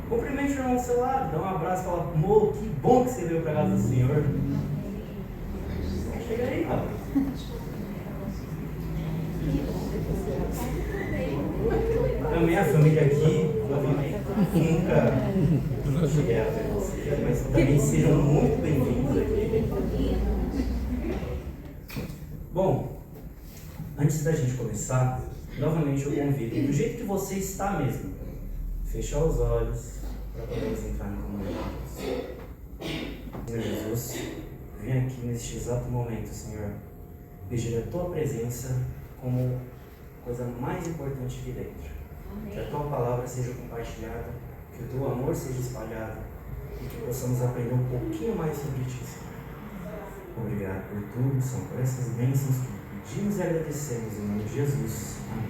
Cumprimente o irmão do seu lado, dá um abraço, fala, amor, que bom que você veio para a casa do Senhor. Chega aí, rapaz. A minha família aqui, novamente, nunca cheguei a ver vocês, mas também sejam muito bem-vindos aqui. Bom, antes da gente começar, novamente eu convido, do jeito que você está mesmo, fechar os olhos para podermos entrar no comunhão com Deus. Senhor Jesus, vem aqui neste exato momento, Senhor, pedir a Tua presença como coisa mais importante aqui dentro. Amém. Que a Tua palavra seja compartilhada, que o Teu amor seja espalhado e que possamos aprender um pouquinho mais sobre Ti, Senhor. Obrigado por tudo, são por essas bênçãos que pedimos e agradecemos em nome de Jesus. Amém.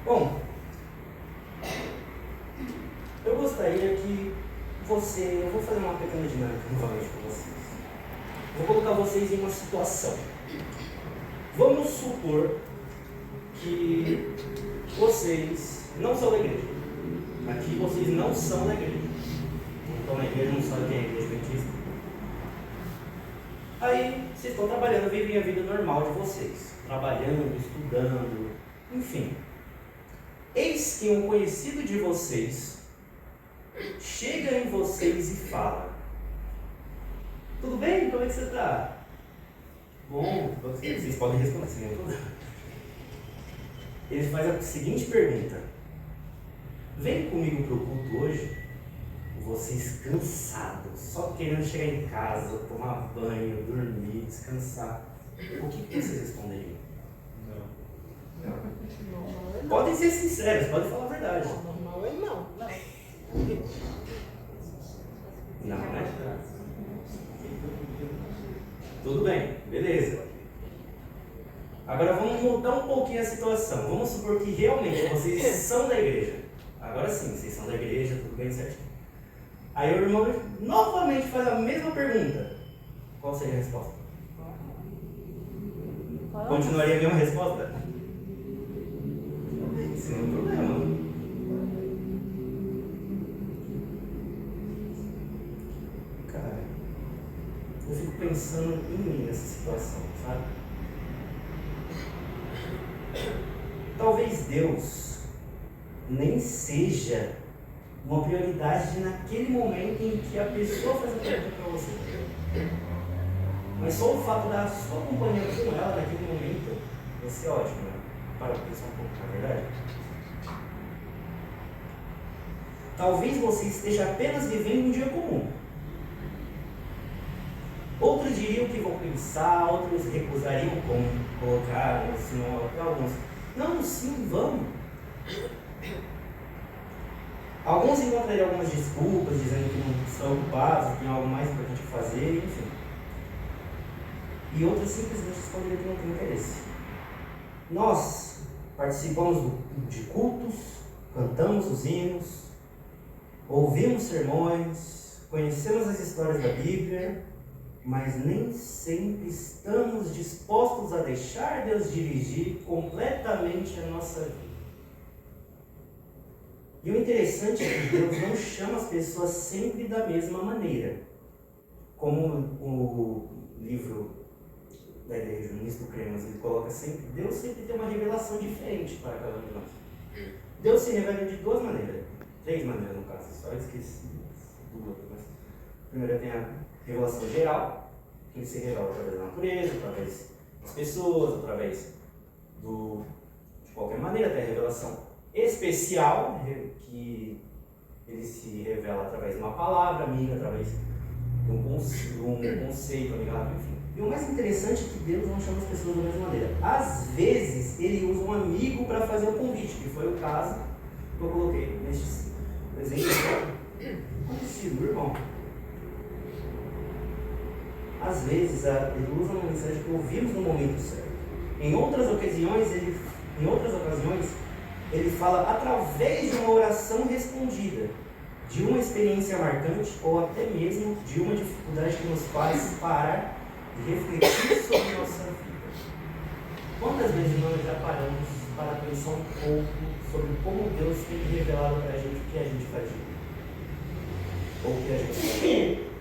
Bom, eu gostaria que eu vou fazer uma pequena dinâmica novamente com vocês. Vou colocar vocês em uma situação. Vamos supor que vocês não são da igreja. Aqui vocês não são da igreja. Então na igreja não sabe quem é a igreja adventista. Aí vocês estão trabalhando, vivem a vida normal de vocês. Trabalhando, estudando, enfim. Eis que um conhecido de vocês chega em vocês e fala: tudo bem? Como é que você está? Bom, vocês podem responder sem nenhum problema. Ele faz a seguinte pergunta: vem comigo para o culto hoje? Vocês cansados, só querendo chegar em casa, tomar banho, dormir, descansar. O que vocês responderiam? Não. Podem ser sinceros, podem falar a verdade. Normal é não. Não, né? Tudo bem, beleza. Agora vamos mudar um pouquinho a situação. Vamos supor que realmente vocês são da igreja. Agora sim, vocês são da igreja, tudo bem certinho. Aí o irmão novamente faz a mesma pergunta. Qual seria a resposta? Continuaria a mesma resposta? Sem nenhum problema. Cara, eu fico pensando em mim nessa situação, sabe? Talvez Deus nem seja uma prioridade naquele momento em que a pessoa faz a pergunta para você. Mas só o fato da sua companhia com ela naquele momento vai ser ótimo, né? Para pensar um pouco, na verdade. Talvez você esteja apenas vivendo um dia comum. Outros diriam que vão pensar, outros recusariam como colocaram, senão até alguns. Não, sim, vamos. Alguns encontrariam algumas desculpas, dizendo que não estão ocupados, que tem algo mais importante a fazer, enfim. E outros simplesmente responderiam que não têm interesse. Nós participamos de cultos, cantamos os hinos, ouvimos sermões, conhecemos as histórias da Bíblia, mas nem sempre estamos dispostos a deixar Deus dirigir completamente a nossa vida. E o interessante é que Deus não chama as pessoas sempre da mesma maneira. Como o livro da Igreja Unista do Cremas, ele coloca sempre, Deus sempre tem uma revelação diferente para cada um de nós. Deus se revela de duas maneiras, três maneiras no caso, só esqueci duas. Mas primeiro tem a revelação geral, que ele se revela através da natureza, através das pessoas, através de qualquer maneira, até a revelação especial, que ele se revela através de uma palavra amiga, através de um conceito amigável, enfim. E o mais interessante é que Deus não chama as pessoas da mesma maneira. Às vezes, ele usa um amigo para fazer o convite, que foi o caso que eu coloquei neste exemplo acontecido, irmão. Às vezes, ele usa uma mensagem que ouvimos no momento certo. Em outras ocasiões, ele fala através de uma oração respondida, de uma experiência marcante ou até mesmo de uma dificuldade que nos faz parar e refletir sobre nossa vida. Quantas vezes nós já paramos para pensar um pouco sobre como Deus tem revelado para a gente que a gente faz de bom? Ou o que a gente faz?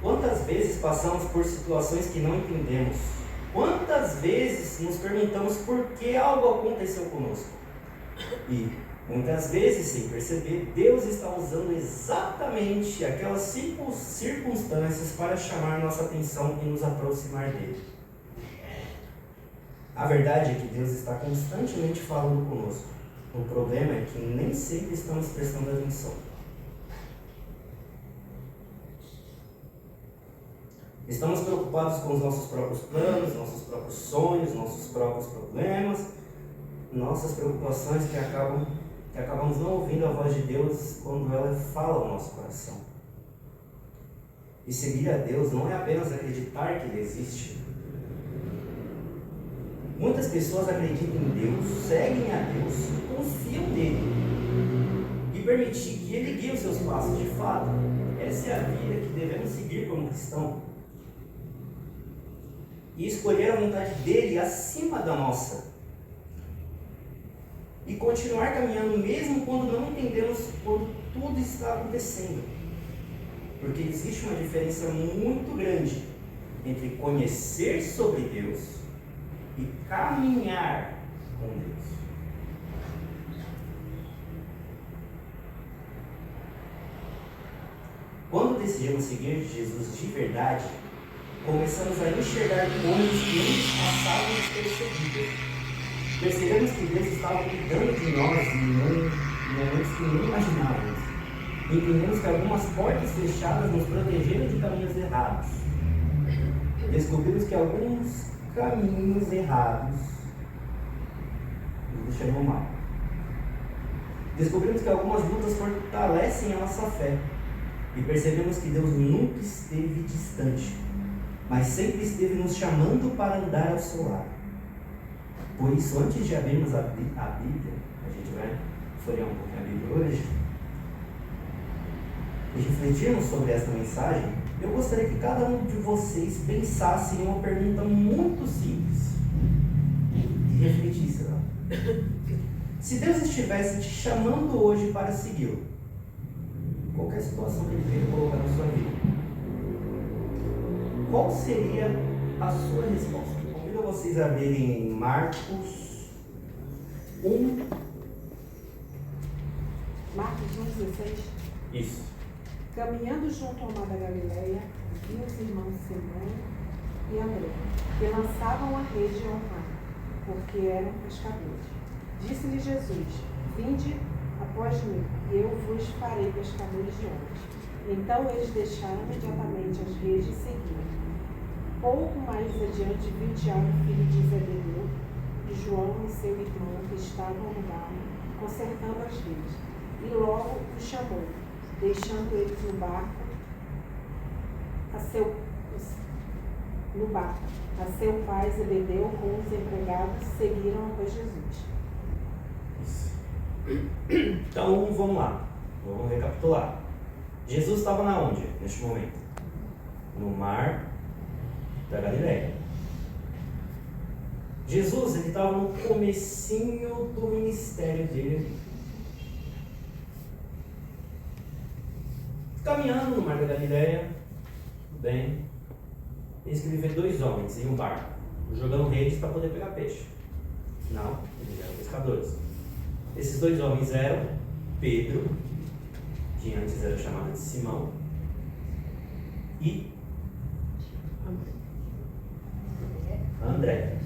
Quantas vezes passamos por situações que não entendemos? Quantas vezes nos perguntamos por que algo aconteceu conosco? E muitas vezes, sem perceber, Deus está usando exatamente aquelas circunstâncias para chamar nossa atenção e nos aproximar dele. A verdade é que Deus está constantemente falando conosco. O problema é que nem sempre estamos prestando atenção. Estamos preocupados com os nossos próprios planos, nossos próprios sonhos, nossos próprios problemas, nossas preocupações que acabamos não ouvindo a voz de Deus quando ela fala ao nosso coração. E seguir a Deus não é apenas acreditar que Ele existe. Muitas pessoas acreditam em Deus, seguem a Deus, confiam nele e permitir que Ele guie os seus passos de fato. Essa é a vida que devemos seguir como cristão. E escolher a vontade dele acima da nossa. E continuar caminhando mesmo quando não entendemos quando tudo está acontecendo. Porque existe uma diferença muito grande entre conhecer sobre Deus e caminhar com Deus. Quando decidimos seguir Jesus de verdade, começamos a enxergar coisas que antes passavam despercebidas. Percebemos que Deus estava cuidando de nós em momentos que nem imaginávamos. Entendemos que algumas portas fechadas nos protegeram de caminhos errados. Descobrimos que alguns caminhos errados nos deixaram mal. Descobrimos que algumas lutas fortalecem a nossa fé. E percebemos que Deus nunca esteve distante, mas sempre esteve nos chamando para andar ao seu lado. Por isso, antes de abrirmos a Bíblia, a gente vai folhear um pouquinho a Bíblia hoje, e refletirmos sobre essa mensagem, eu gostaria que cada um de vocês pensasse em uma pergunta muito simples e refletisse lá. Se Deus estivesse te chamando hoje para segui-lo, qualquer situação que Ele venha colocar na sua vida, qual seria a sua resposta? Convido vocês a verem em Marcos 1. Marcos 1,16. Isso. Caminhando junto ao mar da Galileia, viu os irmãos Simão e André, que lançavam a rede ao mar, porque eram pescadores. Disse-lhe Jesus: Vinde após mim, e eu vos farei pescadores de homens. Então eles deixaram imediatamente as redes e seguiram. Pouco mais adiante viu Tiago, filho de Zebedeu, e João e seu irmão, que estavam no barco, consertando as redes. E logo os chamou, deixando eles no barco, a seu pai Zebedeu com os empregados seguiram após Jesus. Isso. Então vamos lá, vamos recapitular. Jesus estava na onde neste momento? No mar da Galileia. Jesus estava no comecinho do ministério dele. Caminhando no mar da Galileia, bem, eis que ele vê dois homens em um barco, jogando redes para poder pegar peixe. Afinal, eles eram pescadores. Esses dois homens eram Pedro, que antes era chamado de Simão, e André.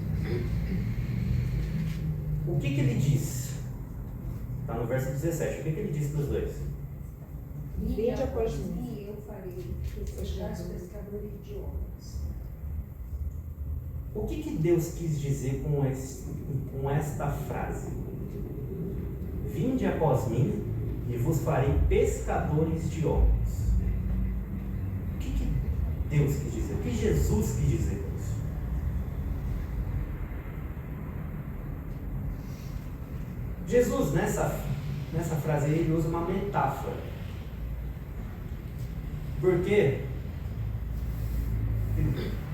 O que ele diz? Está no verso 17. O que ele diz para os dois? Vinde após mim, eu farei pescadores de homens. O que Deus quis dizer com esta frase? Vinde após mim e vos farei pescadores de homens. O que Deus quis dizer? O que Jesus quis dizer com isso? Jesus, nessa frase, ele usa uma metáfora. Porque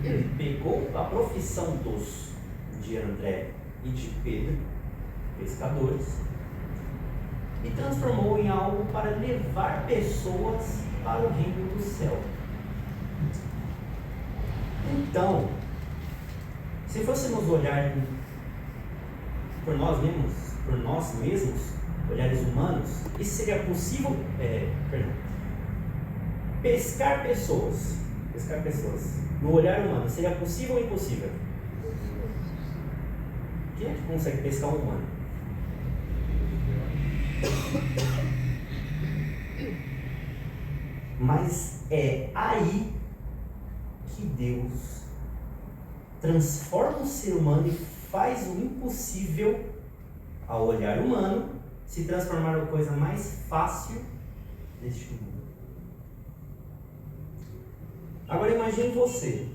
ele pegou a profissão de André e de Pedro pescadores e transformou em algo para levar pessoas para o reino do céu. Então, se fôssemos olhar por nós mesmos, olhares humanos, isso seria possível? Pescar pessoas no olhar humano seria possível ou impossível? Quem é que consegue pescar um humano? Mas é aí que Deus transforma o ser humano e faz o impossível ao olhar humano se transformar na coisa mais fácil deste mundo. Agora imagine você.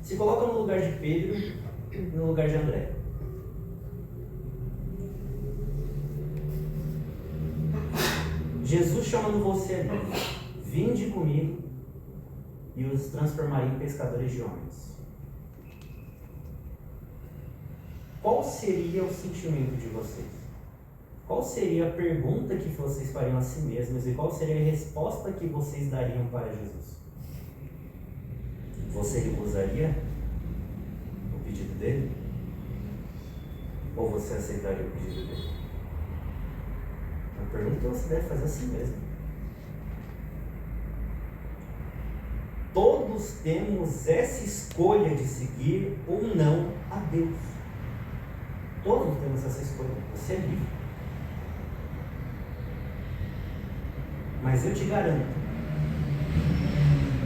Se coloca no lugar de Pedro e no lugar de André. Jesus chamando você ali. Vinde comigo e os transformarei em pescadores de homens. Qual seria o sentimento de vocês? Qual seria a pergunta que vocês fariam a si mesmos e qual seria a resposta que vocês dariam para Jesus? Você recusaria o pedido dele? Ou você aceitaria o pedido dele? A pergunta que você deve fazer a si mesmo. Todos temos essa escolha de seguir ou não a Deus. Todos temos essa escolha. Você é livre. Mas eu te garanto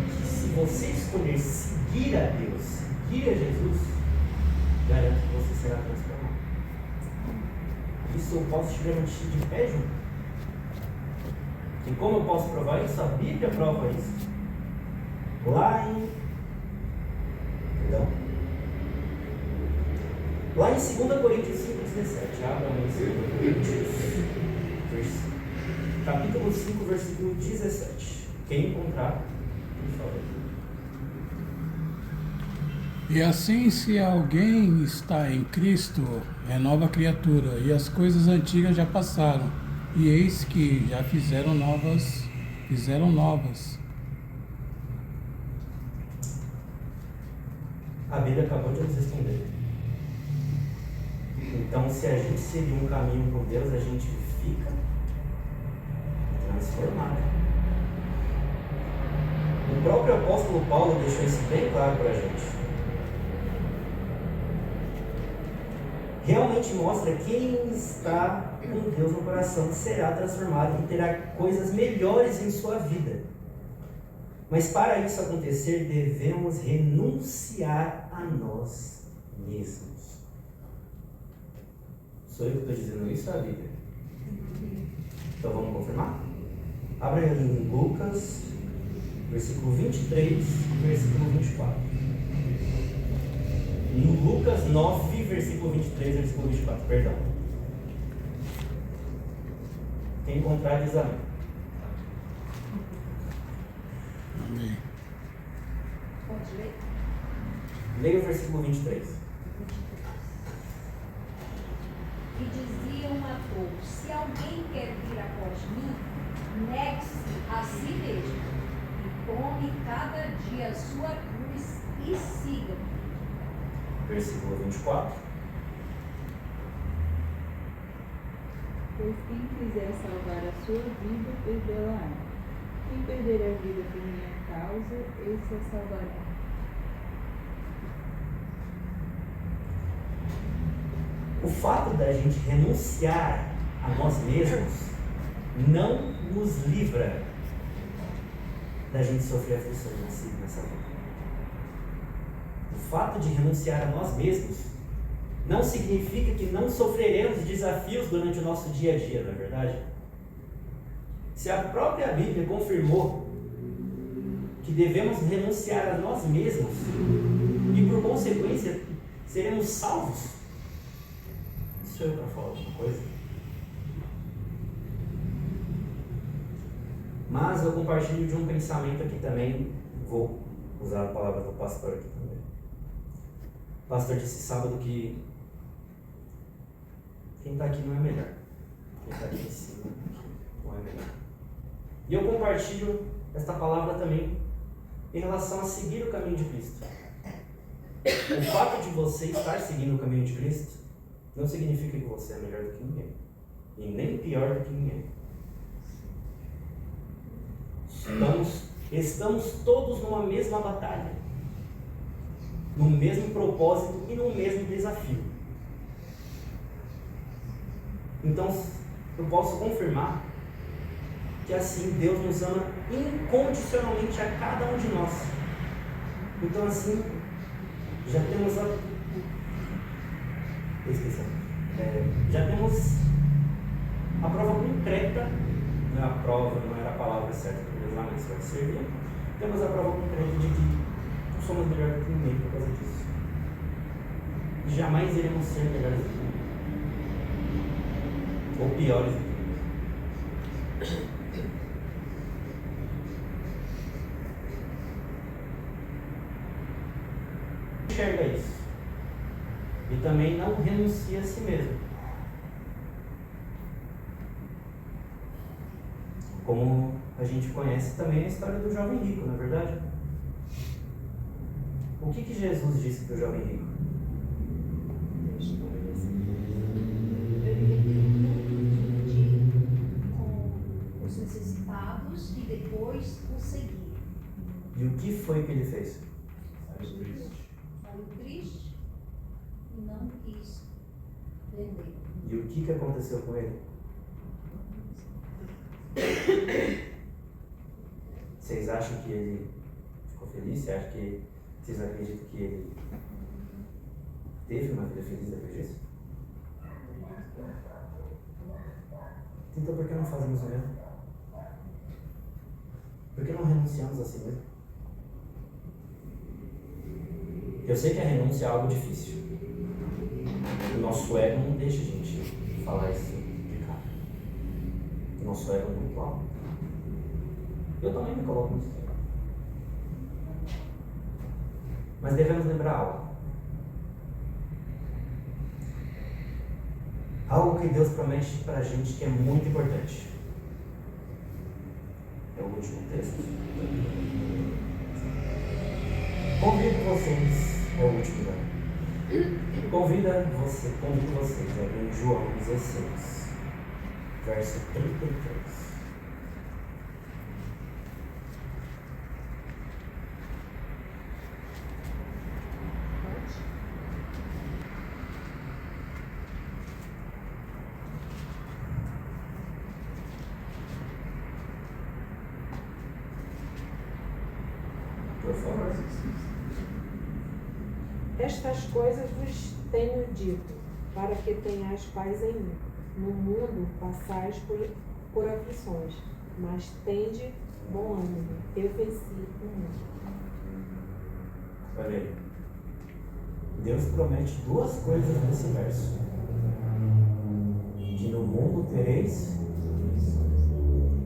que se você escolher seguir a Deus, seguir a Jesus, garanto que você será transformado. Isso eu posso te garantir de pé junto. E como eu posso provar isso? A Bíblia prova isso. Lá em 2 Coríntios 5,17. Abra em 2 Coríntios, capítulo 5, versículo 17. Quem encontrar, por favor. E assim, se alguém está em Cristo, é nova criatura, e as coisas antigas já passaram, e eis que já fizeram novas. A Bíblia acabou de nos responder. Então, se a gente seguir um caminho com Deus, a gente fica transformado. O próprio apóstolo Paulo deixou isso bem claro para a gente. Realmente mostra quem está com Deus no coração será transformado e terá coisas melhores em sua vida. Mas para isso acontecer, devemos renunciar a nós mesmos. Sou eu que estou dizendo isso ou a Bíblia? Então vamos confirmar? Abra em Lucas, versículo 23, versículo 24. Em Lucas 9, versículo 23, versículo 24, perdão. Quem encontrar diz amém. Amém. Pode ler? Leia o versículo 23. E diziam a todos: se alguém quer vir após mim, negue-se a si mesmo, e tome cada dia a sua cruz e siga-me. Versículo 24. Pois quem quiser salvar a sua vida, perdê-la-á. Quem perder a vida por minha causa, esse a salvará. O fato da gente renunciar a nós mesmos não nos livra da gente sofrer aflições nessa vida. O fato de renunciar a nós mesmos não significa que não sofreremos desafios durante o nosso dia a dia, não é verdade? Se a própria Bíblia confirmou que devemos renunciar a nós mesmos e, por consequência, seremos salvos, sou eu para falar alguma coisa? Mas eu compartilho de um pensamento aqui também, vou usar a palavra do pastor aqui também. O pastor disse sábado que quem está aqui não é melhor. Quem está aqui em cima não é melhor. E eu compartilho esta palavra também em relação a seguir o caminho de Cristo. O fato de você estar seguindo o caminho de Cristo não significa que você é melhor do que ninguém. E nem pior do que ninguém. Estamos todos numa mesma batalha, no mesmo propósito e no mesmo desafio. Então, eu posso confirmar que assim Deus nos ama incondicionalmente a cada um de nós. Então assim, já temos já temos a prova concreta, não é a prova, não era a palavra certa para usar, mas vai servir. Temos a prova concreta de que não somos melhores do que ninguém por causa disso. E jamais iremos ser melhores do que ninguém. Ou piores do que ninguém. Enxerga isso e também não renuncia a si mesmo, como a gente conhece também a história do jovem rico, não é verdade? O que Jesus disse para o jovem rico? Dividir com os necessitados e depois o seguir. E o que foi que ele fez? Saiu triste e não quis vender. E o que aconteceu com ele? Vocês acham que ele ficou feliz? Vocês acreditam que ele teve uma vida feliz depois disso? Então por que não fazemos o mesmo? Por que não renunciamos a si mesmo? Eu sei que a renúncia é algo difícil. O nosso ego não deixa a gente falar isso de cara. O nosso ego é muito alto. Eu também me coloco nisso. Mas devemos lembrar algo. Algo que Deus promete para a gente que é muito importante. É o último texto. Convido vocês. É o último, né? Convido vocês a ler em João 16, verso 33. Por favor. Estas coisas vos tenho dito, para que tenhais paz em mim. No mundo passais por aflições, mas tende bom ânimo. Eu venci o mundo. Olha aí. Deus promete duas coisas nesse verso. Que no mundo tereis,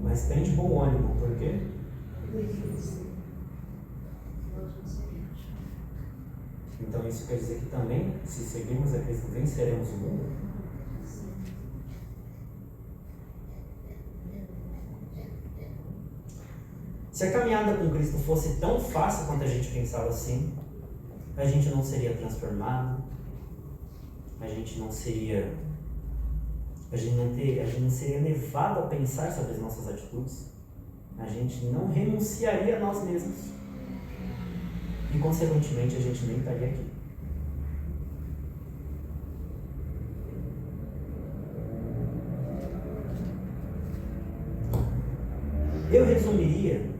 mas tende bom ânimo. Por quê? Então isso quer dizer que também, se seguirmos a Cristo, venceremos o mundo? Se a caminhada com Cristo fosse tão fácil quanto a gente pensava assim, a gente não seria transformado, a gente não seria levado a pensar sobre as nossas atitudes, a gente não renunciaria a nós mesmos. E, consequentemente, a gente nem estaria aqui. Eu resumiria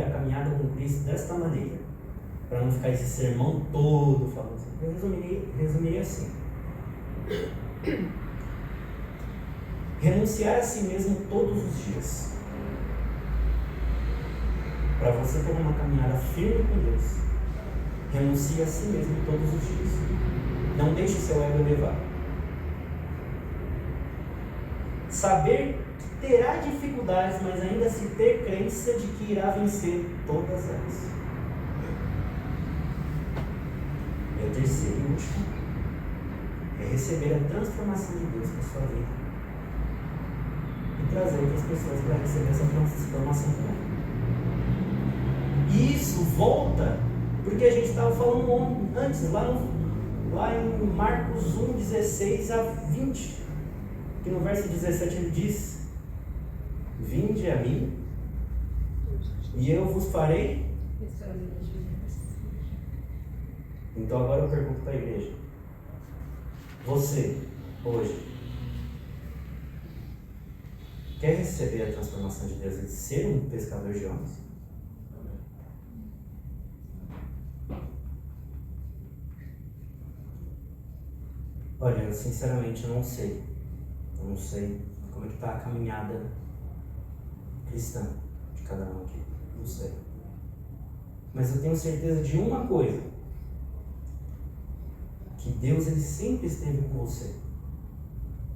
a caminhada com Cristo desta maneira, para não ficar esse sermão todo falando assim. Eu resumiria assim. Renunciar a si mesmo todos os dias. Para você ter uma caminhada firme com Deus, renuncie a si mesmo todos os dias. Não deixe o seu ego levar. Saber que terá dificuldades, mas ainda se ter crença de que irá vencer todas elas. E o terceiro e último, É receber a transformação de Deus na sua vida. E trazer outras pessoas para receber essa transformação também. E isso volta, porque a gente estava falando antes, lá em Marcos 1, 16 a 20, que no verso 17 ele diz: vinde a mim, e eu vos farei. Então agora eu pergunto para a igreja: você, hoje, quer receber a transformação de Deus e ser um pescador de homens? Olha, eu sinceramente eu não sei. Eu não sei como é que está a caminhada cristã de cada um aqui. Não sei. Mas eu tenho certeza de uma coisa: que Deus ele sempre esteve com você.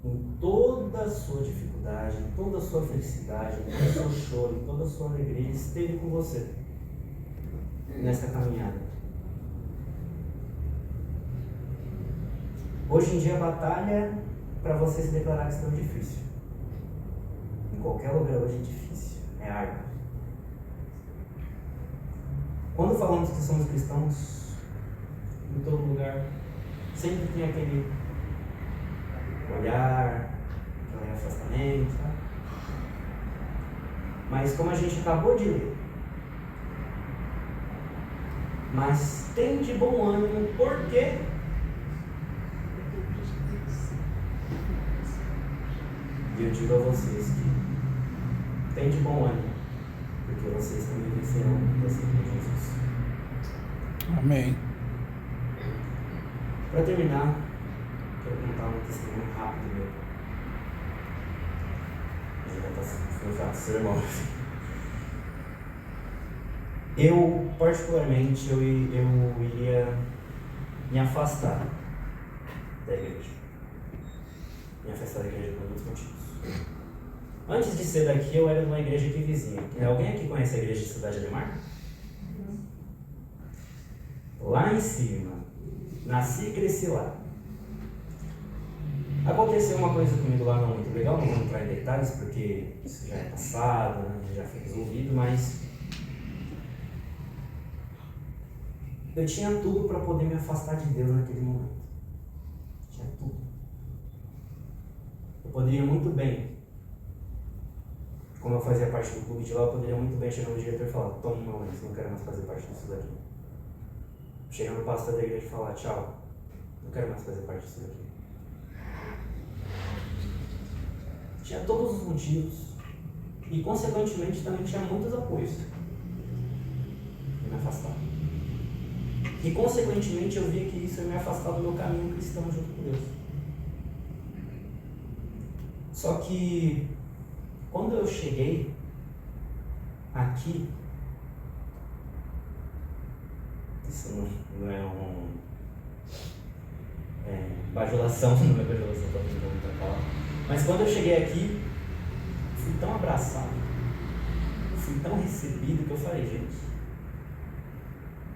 Em toda a sua dificuldade, em toda a sua felicidade, em todo o seu choro, em toda a sua alegria, Ele esteve com você nessa caminhada. Hoje em dia a batalha para você se declarar cristão é difícil. Em qualquer lugar hoje é difícil, é árduo. Quando falamos que somos cristãos, em todo lugar, sempre tem aquele olhar, aquele afastamento, sabe? Mas como a gente acabou de ler, mas tem de bom ânimo, porque eu digo a vocês que tem de bom ânimo, porque vocês também vencerão assim com Jesus. Amém. Para terminar, quero contar um testemunho rápido meu. Já está sermão. Eu, particularmente, eu iria me afastar da igreja. Me afastar da igreja por muitos motivos. Antes de ser daqui, eu era de uma igreja aqui vizinha. Alguém aqui conhece a igreja de Cidade Ademar? Lá em cima. Nasci e cresci lá. Aconteceu uma coisa comigo lá não muito legal, não vou entrar em detalhes porque isso já é passado, né? Já foi resolvido, mas eu tinha tudo para poder me afastar de Deus naquele momento. Tinha tudo. Eu poderia muito bem, como eu fazia parte do clube de lá, eu poderia muito bem chegar no diretor e falar: toma meu lenço, não quero mais fazer parte disso daqui. Chegar no pastor da igreja e falar: tchau, não quero mais fazer parte disso daqui. Tinha todos os motivos e, consequentemente, também tinha muitos apoios de me afastar. E, consequentemente, eu via que isso ia me afastar do meu caminho cristão junto com Deus. Só que, quando eu cheguei aqui, isso não é bajulação, não é bajulação, para mim, não falar. Mas quando eu cheguei aqui, fui tão abraçado, fui tão recebido que eu falei: gente,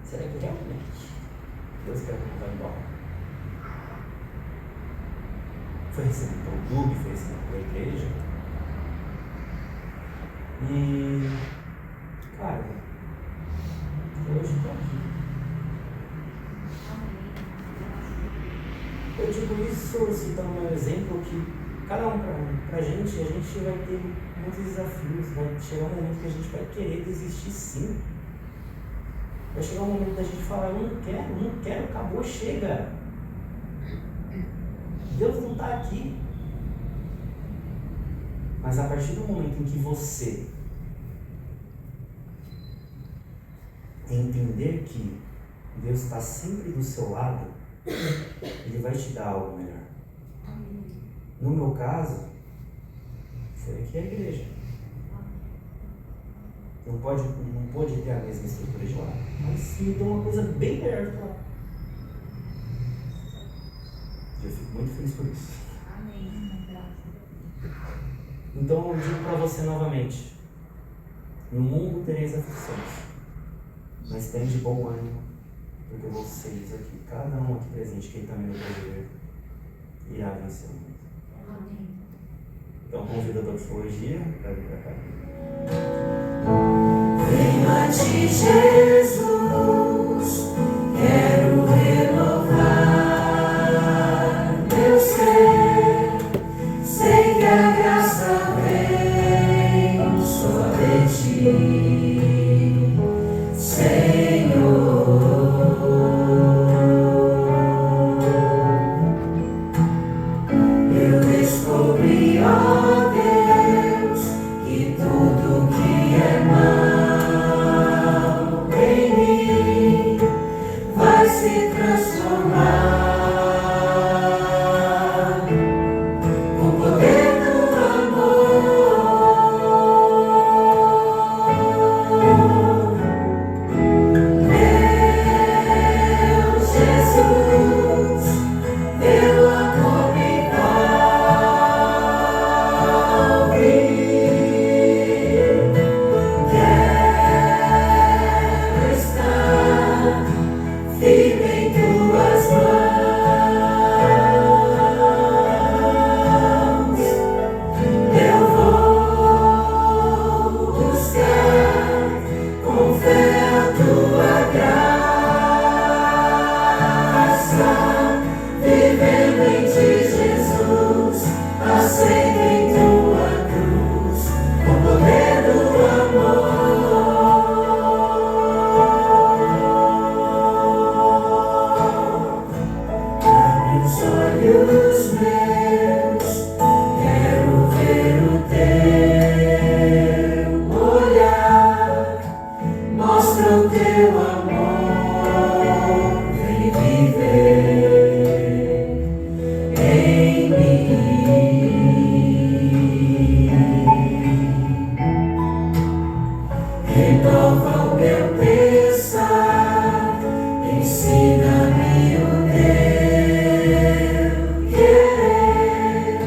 será que realmente Deus quer que eu vá embora? Foi recebido pelo clube, foi recebido pela igreja. E, cara, eu hoje estou aqui. Eu digo isso citando meu exemplo, que cada um pra gente, a gente vai ter muitos desafios, vai chegar um momento que a gente vai querer desistir sim. Vai chegar um momento da gente falar: eu não quero, acabou, chega. Deus não está aqui. Mas a partir do momento em que você entender que Deus está sempre do seu lado, Ele vai te dar algo melhor. No meu caso, foi aqui a igreja. Não pode ter a mesma estrutura de lá, mas me deu uma coisa bem melhor do que lá. Eu fico muito feliz por isso. Então eu digo para você novamente: no mundo tereis aflições, mas tem de bom ânimo, porque vocês aqui, cada um aqui presente, quem está me vendo, irá vencer o mundo. Amém. Então convido a doxologia para vir para cá. Venho a ti, Jesus, quero renovar meu ser. Sei que a graça vem só de ti, Senhor. Eu descobri, ó Deus, que tudo que é mal em mim vai se transformar com o poder do amor. Meu Jesus, teu amor me envolve. Quero estar firme em tuas mãos. Eu vou buscar com fé a tua graça, vivendo em ti, Jesus, aceito em tua cruz, com o poder do amor. Abre os olhos meus, quero ver o teu olhar, mostra o teu amor, vem viver em mim. Renova o meu pensar, ensina-me o teu querer,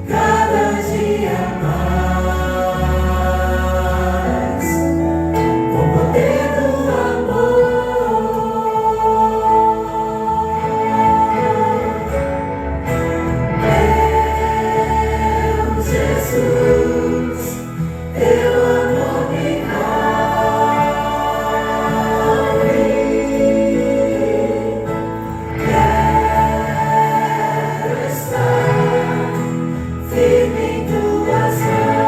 cada dia mais, com o poder do amor. Meu Jesus, teu amor me envolve. Quero estar firme em tuas mãos.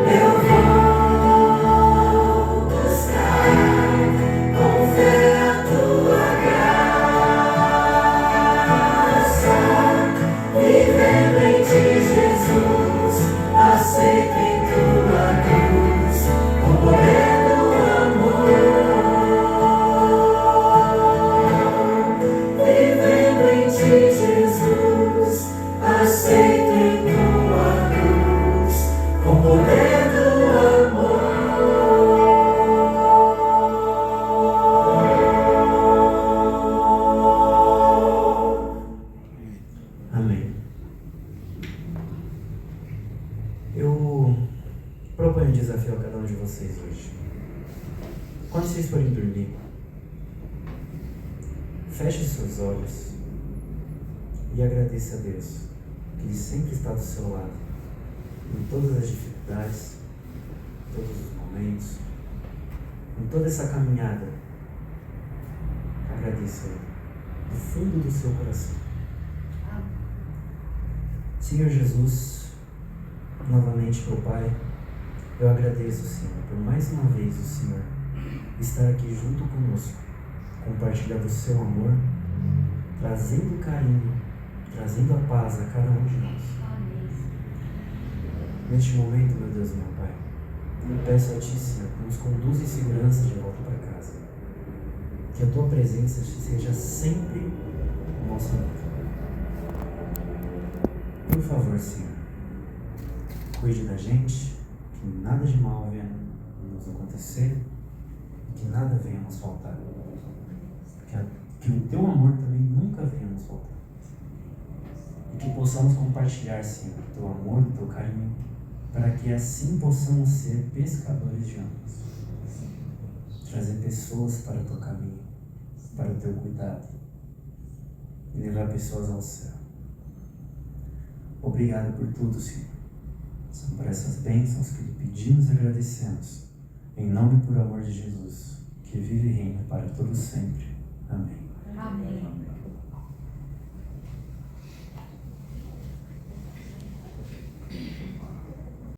Eu vou buscar com fé a tua graça, vivendo em ti, Jesus, aceito em tua cruz, com o poder do amor. Vivendo em ti, Jesus, aceito em tua cruz, com o poder do amor. Amém. Eu proponho um desafio a cada um de vocês hoje. Quando vocês forem dormir, feche seus olhos e agradeça a Deus, que Ele sempre está do seu lado, em todas as dificuldades, em todos os momentos, em toda essa caminhada. Agradeça a Ele, do fundo do seu coração. Senhor Jesus, novamente, meu Pai, eu agradeço, Senhor, por mais uma vez o Senhor estar aqui junto conosco, compartilhando o seu amor, trazendo carinho, trazendo a paz a cada um de nós. Neste momento, meu Deus e meu Pai, eu peço a Ti, Senhor, que nos conduza em segurança de volta para casa. Que a Tua presença seja sempre o nosso amigo. Por favor, Senhor, cuide da gente, que nada de mal venha nos acontecer, que nada venha nos faltar. Que o Teu amor também nunca venha nos faltar. E que possamos compartilhar, Senhor, o Teu amor, o Teu carinho, para que assim possamos ser pescadores de almas. Trazer pessoas para o Teu caminho, para o teu cuidado e levar pessoas ao céu. Obrigado por tudo, Senhor. São por essas bênçãos que lhe pedimos e agradecemos. Em nome e por amor de Jesus, que vive e reina para todos sempre. Amém. Amém.